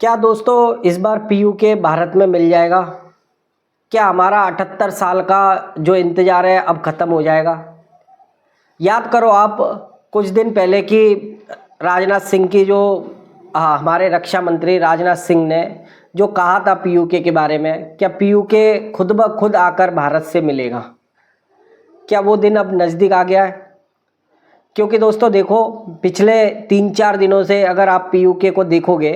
क्या दोस्तों इस बार पीयूके भारत में मिल जाएगा? क्या हमारा 78 साल का जो इंतज़ार है अब ख़त्म हो जाएगा? याद करो आप कुछ दिन पहले की राजनाथ सिंह की जो हमारे रक्षा मंत्री राजनाथ सिंह ने जो कहा था पीयूके के बारे में, क्या पीयूके खुद ब खुद आकर भारत से मिलेगा? क्या वो दिन अब नज़दीक आ गया है? क्योंकि दोस्तों देखो, पिछले 3-4 दिनों से अगर आप पीयूके को देखोगे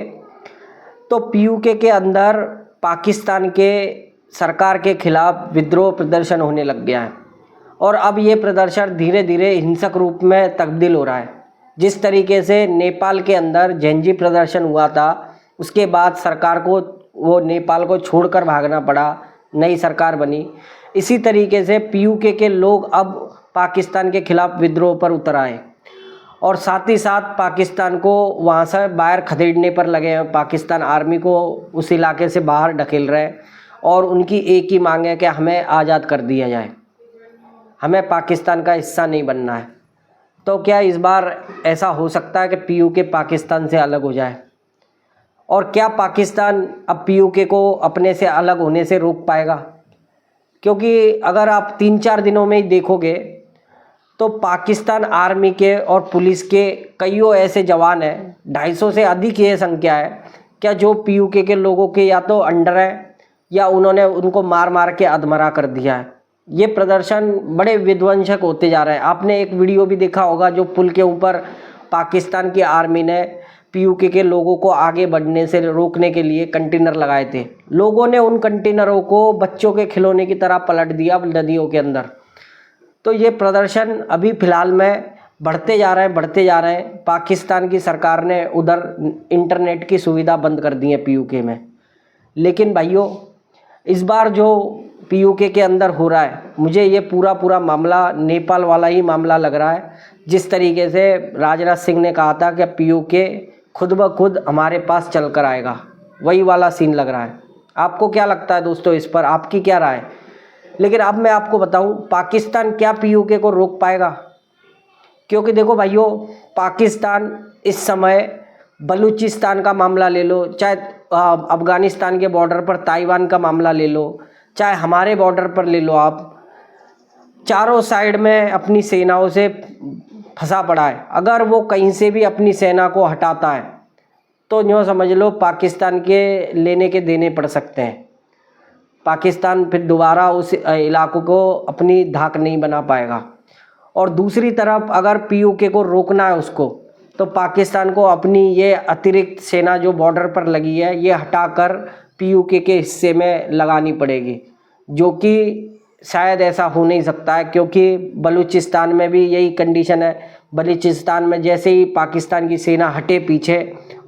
तो पीयूके के अंदर पाकिस्तान के सरकार के खिलाफ विद्रोह प्रदर्शन होने लग गया है और अब ये प्रदर्शन धीरे धीरे हिंसक रूप में तब्दील हो रहा है। जिस तरीके से नेपाल के अंदर जेनजी प्रदर्शन हुआ था, उसके बाद सरकार को वो नेपाल को छोड़कर भागना पड़ा, नई सरकार बनी। इसी तरीके से पीयूके के लोग अब पाकिस्तान के खिलाफ विद्रोह पर उतर आए और साथ ही साथ पाकिस्तान को वहाँ से बाहर खदेड़ने पर लगे हैं। पाकिस्तान आर्मी को उस इलाके से बाहर ढकेल रहे हैं और उनकी एक ही मांग है कि हमें आज़ाद कर दिया जाए, हमें पाकिस्तान का हिस्सा नहीं बनना है। तो क्या इस बार ऐसा हो सकता है कि पीयूके पाकिस्तान से अलग हो जाए? और क्या पाकिस्तान अब पीयूके को अपने से अलग होने से रोक पाएगा? क्योंकि अगर आप 3-4 दिनों में ही देखोगे तो पाकिस्तान आर्मी के और पुलिस के कईयों ऐसे जवान हैं, 250 से अधिक ये संख्या है, क्या जो पीयूके के लोगों के या तो अंडर है या उन्होंने उनको मार मार के अधमरा कर दिया है। ये प्रदर्शन बड़े विध्वंसक होते जा रहे हैं। आपने एक वीडियो भी देखा होगा जो पुल के ऊपर पाकिस्तान की आर्मी ने पीयूके के लोगों को आगे बढ़ने से रोकने के लिए कंटेनर लगाए थे। लोगों ने उन कंटेनरों को बच्चों के खिलौने की तरह पलट दिया नदियों के अंदर। तो ये प्रदर्शन अभी फ़िलहाल में बढ़ते जा रहे हैं। पाकिस्तान की सरकार ने उधर इंटरनेट की सुविधा बंद कर दी है पीयूके में। लेकिन भाइयों, इस बार जो पीयूके के अंदर हो रहा है, मुझे ये पूरा मामला नेपाल वाला ही मामला लग रहा है। जिस तरीके से राजनाथ सिंह ने कहा था कि पीयूके खुद ब खुद हमारे पास चल कर आएगा, वही वाला सीन लग रहा है। आपको क्या लगता है दोस्तों, इस पर आपकी क्या राय है? लेकिन अब मैं आपको बताऊं, पाकिस्तान क्या पीयूके को रोक पाएगा? क्योंकि देखो भाइयों, पाकिस्तान इस समय बलूचिस्तान का मामला ले लो, चाहे अफ़गानिस्तान के बॉर्डर पर ताइवान का मामला ले लो, चाहे हमारे बॉर्डर पर ले लो, आप चारों साइड में अपनी सेनाओं से फंसा पड़ा है। अगर वो कहीं से भी अपनी सेना को हटाता है तो यूँ समझ लो पाकिस्तान के लेने के देने पड़ सकते हैं। पाकिस्तान फिर दोबारा उस इलाकों को अपनी धाक नहीं बना पाएगा। और दूसरी तरफ अगर पीयूके को रोकना है उसको, तो पाकिस्तान को अपनी ये अतिरिक्त सेना जो बॉर्डर पर लगी है ये हटाकर पीयूके के हिस्से में लगानी पड़ेगी, जो कि शायद ऐसा हो नहीं सकता है। क्योंकि बलूचिस्तान में भी यही कंडीशन है। बलूचिस्तान में जैसे ही पाकिस्तान की सेना हटे पीछे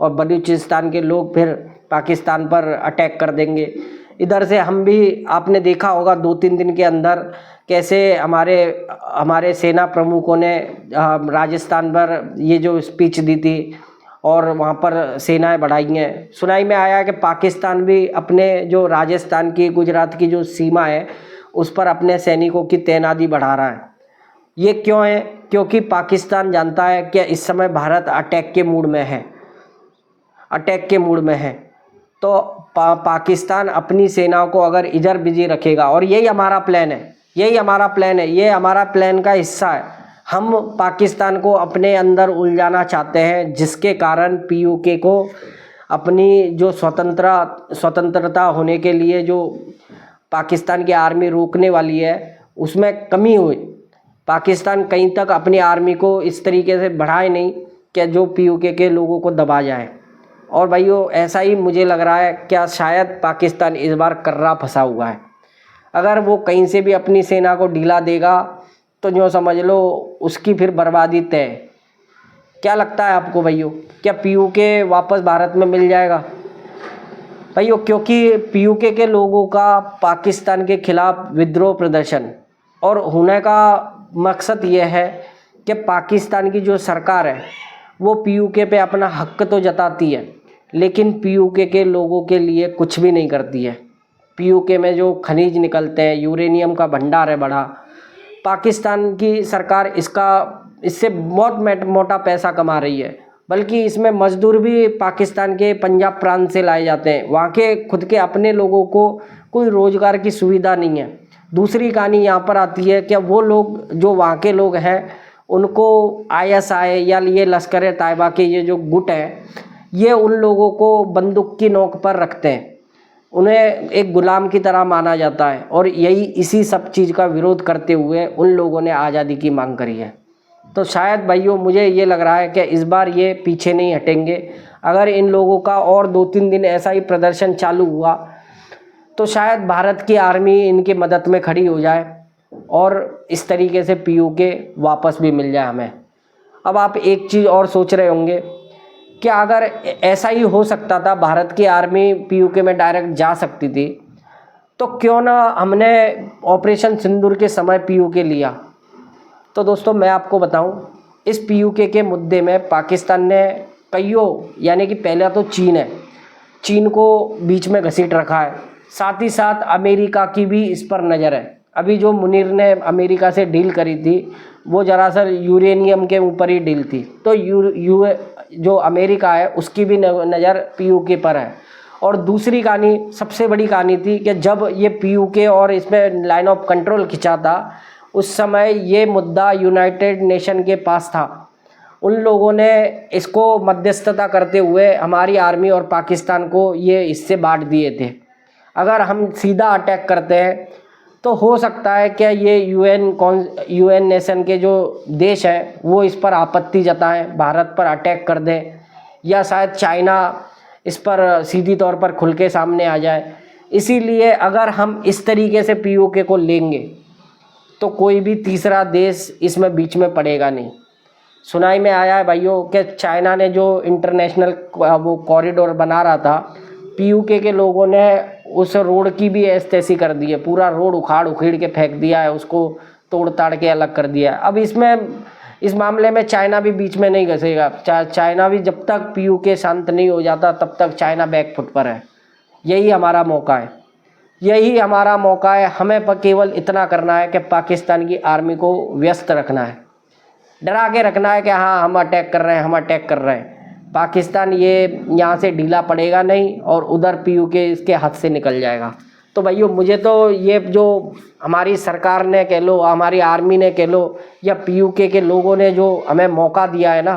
और बलूचिस्तान के लोग फिर पाकिस्तान पर अटैक कर देंगे। इधर से हम भी, आपने देखा होगा 2-3 दिन के अंदर कैसे हमारे सेना प्रमुखों ने राजस्थान पर ये जो स्पीच दी थी और वहाँ पर सेनाएं बढ़ाई हैं। सुनाई में आया कि पाकिस्तान भी अपने जो राजस्थान की, गुजरात की जो सीमा है उस पर अपने सैनिकों की तैनाती बढ़ा रहा है। ये क्यों है? क्योंकि पाकिस्तान जानता है कि इस समय भारत अटैक के मूड में है। तो पाकिस्तान अपनी सेनाओं को अगर इधर बिजी रखेगा, और यही हमारा प्लान है, ये हमारा प्लान का हिस्सा है। हम पाकिस्तान को अपने अंदर उलझाना चाहते हैं, जिसके कारण पीयूके को अपनी जो स्वतंत्रता होने के लिए जो पाकिस्तान की आर्मी रोकने वाली है उसमें कमी हुई। पाकिस्तान कहीं तक अपनी आर्मी को इस तरीके से बढ़ाए नहीं कि जो पीयूके के लोगों को दबा जाए। और भाइयों, ऐसा ही मुझे लग रहा है, क्या शायद पाकिस्तान इस बार कर्रा फंसा हुआ है। अगर वो कहीं से भी अपनी सेना को ढीला देगा तो जो समझ लो उसकी फिर बर्बादी तय। क्या लगता है आपको भाइयों, क्या पीयूके वापस भारत में मिल जाएगा? भाइयों, क्योंकि पीयूके के लोगों का पाकिस्तान के खिलाफ विद्रोह प्रदर्शन और होने का मकसद ये है कि पाकिस्तान की जो सरकार है वो पीयूके पे अपना हक तो जताती है, लेकिन पीयूके के लोगों के लिए कुछ भी नहीं करती है। पीयूके में जो खनिज निकलते हैं, यूरेनियम का भंडार है बड़ा, पाकिस्तान की सरकार इससे बहुत मोटा पैसा कमा रही है बल्कि इसमें मजदूर भी पाकिस्तान के पंजाब प्रांत से लाए जाते हैं। वहाँ के खुद के अपने लोगों को कोई रोज़गार की सुविधा नहीं है। दूसरी कहानी यहाँ पर आती है कि वो लोग जो वहाँ के लोग हैं उनको ISI या ये लश्कर तैयबा के ये जो गुट हैं ये उन लोगों को बंदूक की नोक पर रखते हैं, उन्हें एक गुलाम की तरह माना जाता है। और इसी सब चीज़ का विरोध करते हुए उन लोगों ने आज़ादी की मांग करी है। तो शायद भाइयों मुझे ये लग रहा है कि इस बार ये पीछे नहीं हटेंगे। अगर इन लोगों का और 2-3 दिन ऐसा ही प्रदर्शन चालू हुआ तो शायद भारत की आर्मी इनकी मदद में खड़ी हो जाए और इस तरीके से PUK वापस भी मिल जाए हमें। अब आप एक चीज़ और सोच रहे होंगे कि अगर ऐसा ही हो सकता था, भारत की आर्मी PUK में डायरेक्ट जा सकती थी, तो क्यों ना हमने ऑपरेशन सिंदूर के समय PUK लिया। तो दोस्तों मैं आपको बताऊं, इस PUK के मुद्दे में पाकिस्तान ने कईयों, यानी कि पहला तो चीन को बीच में घसीट रखा है, साथ ही साथ अमेरिका की भी इस पर नज़र है। अभी जो मुनीर ने अमेरिका से डील करी थी वो दरअसल यूरेनियम के ऊपर ही डील थी। तो जो अमेरिका है उसकी भी नज़र PUK पर है। और दूसरी कहानी, सबसे बड़ी कहानी थी कि जब ये PUK और इसमें लाइन ऑफ कंट्रोल खिंचा था उस समय ये मुद्दा यूनाइटेड नेशन के पास था। उन लोगों ने इसको मध्यस्थता करते हुए हमारी आर्मी और पाकिस्तान को ये हिस्से बांट दिए थे। अगर हम सीधा अटैक करते हैं तो हो सकता है कि ये UN नेशन के जो देश हैं वो इस पर आपत्ति जताएं, भारत पर अटैक कर दें, या शायद चाइना इस पर सीधी तौर पर खुल के सामने आ जाए। इसीलिए अगर हम इस तरीके से PUK को लेंगे तो कोई भी तीसरा देश इसमें बीच में पड़ेगा नहीं। सुनाई में आया है भाइयों कि चाइना ने जो इंटरनेशनल वो कॉरिडोर बना रहा था, PUK के लोगों ने उस रोड की भी ऐसी तैसी कर दी है, पूरा रोड उखाड़ उखेड़ के फेंक दिया है, उसको तोड़ ताड़ के अलग कर दिया है। अब इस मामले में चाइना भी बीच में नहीं घसेगा। चाइना भी जब तक PUK शांत नहीं हो जाता तब तक चाइना बैकफुट पर है। यही हमारा मौका है, यही हमारा मौका है। हमें पर केवल इतना करना है कि पाकिस्तान की आर्मी को व्यस्त रखना है, डरा के रखना है कि हाँ हम अटैक कर रहे हैं, हम अटैक कर रहे हैं। पाकिस्तान ये यहाँ से ढीला पड़ेगा नहीं और उधर PUK इसके हाथ से निकल जाएगा। तो भाइयों मुझे तो ये जो हमारी सरकार ने कह लो, हमारी आर्मी ने कह लो, या PUK के लोगों ने जो हमें मौका दिया है ना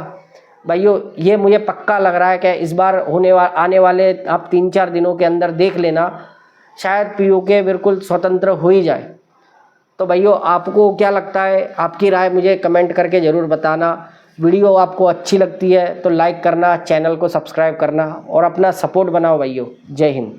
भाइयों, ये मुझे पक्का लग रहा है कि इस बार आने वाले आप 3-4 दिनों के अंदर देख लेना, शायद PUK बिल्कुल स्वतंत्र हो ही जाए। तो भाइयों आपको क्या लगता है, आपकी राय मुझे कमेंट करके ज़रूर बताना। वीडियो आपको अच्छी लगती है तो लाइक करना, चैनल को सब्सक्राइब करना और अपना सपोर्ट बनाओ भाइयों। जय हिंद।